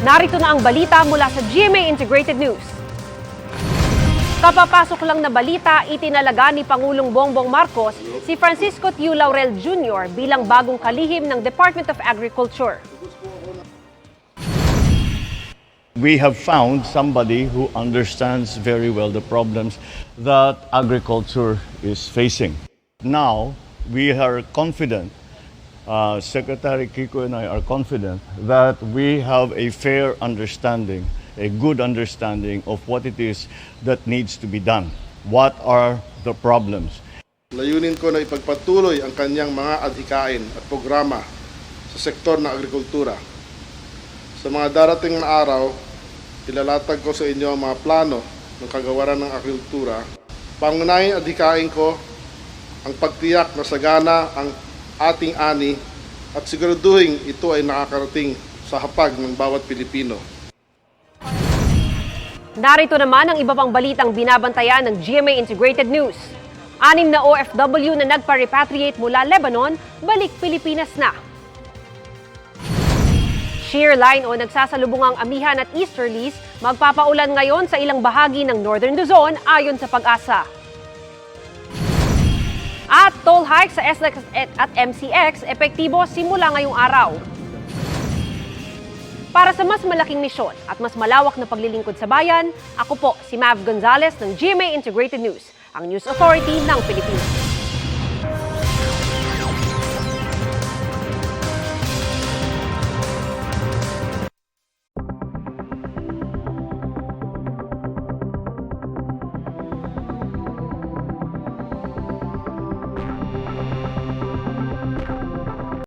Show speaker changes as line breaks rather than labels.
Narito na ang balita mula sa GMA Integrated News. Kapapasok lang na balita, itinalaga ni Pangulong Bongbong Marcos si Francisco Tiu Laurel Jr. bilang bagong kalihim ng Department of Agriculture.
We have found somebody who understands very well the problems that agriculture is facing. Now, we are confident, Secretary Kiko and I are confident that we have a fair understanding, a good understanding of what it is that needs to be done. What are the problems?
Layunin ko na ipagpatuloy ang kanyang mga adhikain at programa sa sektor ng agrikultura. Sa mga darating na araw, ilalatag ko sa inyo ang mga plano ng kagawaran ng agrikultura. Pangunahing adhikain ko ang pagtiyak na sagana ang ating ani at siguraduhin ito ay nakakarating sa hapag ng bawat Pilipino.
Narito naman ang iba pang balitang binabantayan ng GMA Integrated News. 6 na OFW na nagpa-repatriate mula Lebanon, balik Pilipinas na. Shear line o nagsasalubungang amihan at easterlies magpapaulan ngayon sa ilang bahagi ng Northern Luzon ayon sa Pag-asa. At toll hike sa SLEX at MCX epektibo simula ngayong araw. Para sa mas malaking misyon at mas malawak na paglilingkod sa bayan, ako po si Mav Gonzalez ng GMA Integrated News, ang News Authority ng Pilipinas.